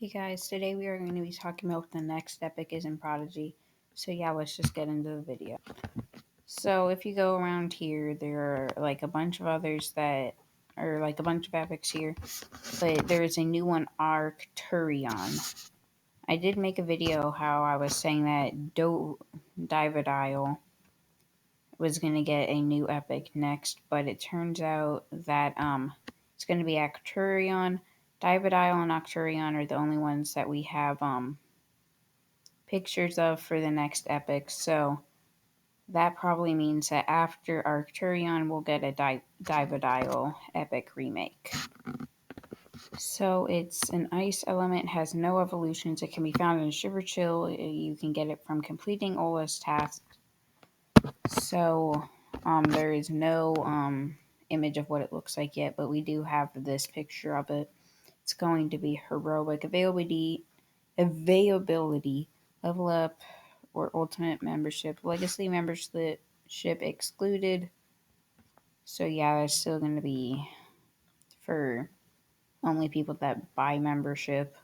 Hey guys, today we are going to be talking about what the next epic is in Prodigy. So yeah, let's just get into the video. So if you go around here, there are like a bunch of others that are like a bunch of epics here. But there is a new one, Arcturion. I did make a video how I was saying that Daviday was going to get a new epic next, but it turns out that it's going to be Arcturion. Daviday and Arcturion are the only ones that we have pictures of for the next epic, so that probably means that after Arcturion we'll get a Daviday epic remake. So it's an ice element, has no evolutions, it can be found in Shiver Chill, you can get it from completing Ola's tasks. So there is no image of what it looks like yet, but we do have this picture of it. It's going to be heroic availability, level up, or ultimate membership. Legacy membership excluded. So yeah, that's still going to be for only people that buy membership,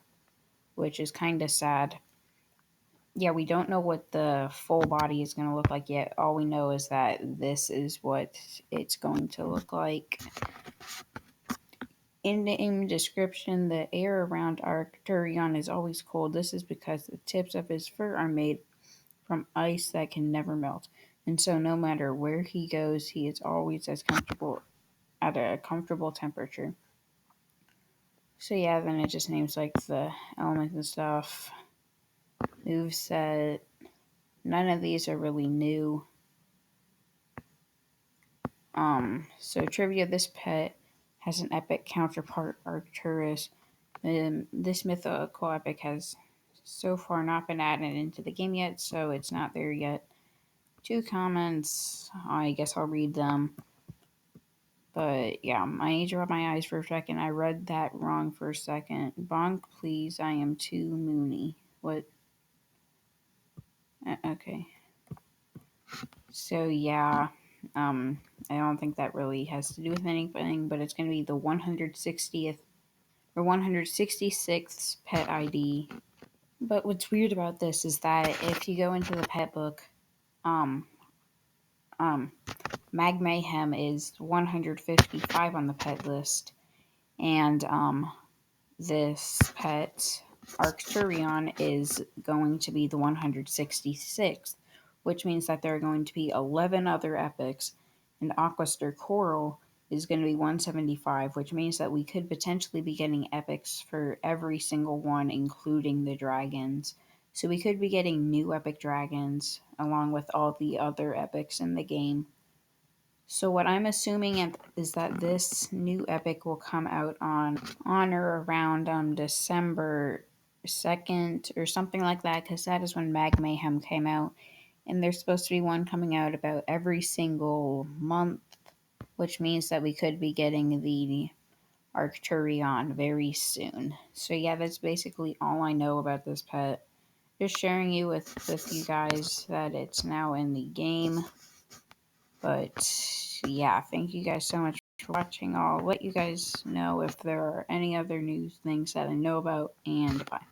which is kind of sad. Yeah, we don't know what the full body is going to look like yet. All we know is that this is what it's going to look like. In the description, the air around Arcturion is always cold. This is because the tips of his fur are made from ice that can never melt. And so no matter where he goes, he is always as comfortable at a comfortable temperature. So yeah, then it just names like the elements and stuff. Moveset. None of these are really new. So trivia, this pet has an epic counterpart, Arcturus. This mythical epic has so far not been added into the game yet, so it's not there yet. 2 comments, I guess I'll read them. But yeah, I need to rub my eyes for a second. I read that wrong for a second. Bonk, please, I am too moony. What? Okay. So yeah, I don't think that really has to do with anything, but it's going to be the 160th or 166th pet ID. But what's weird about this is that if you go into the pet book, um, Mag Mayhem is 155 on the pet list, and this pet Arcturion is going to be the 166th, which means that there are going to be 11 other epics, and Aquaster Coral is going to be 175, which means that we could potentially be getting epics for every single one, including the dragons. So we could be getting new epic dragons along with all the other epics in the game. So what I'm assuming is that this new epic will come out on or around December 2nd or something like that, because that is when Mag Mayhem came out. And there's supposed to be one coming out about every single month, which means that we could be getting the Arcturion very soon. So yeah, that's basically all I know about this pet. Just sharing with you guys that it's now in the game. But yeah, thank you guys so much for watching. I'll let you guys know if there are any other new things that I know about, and bye.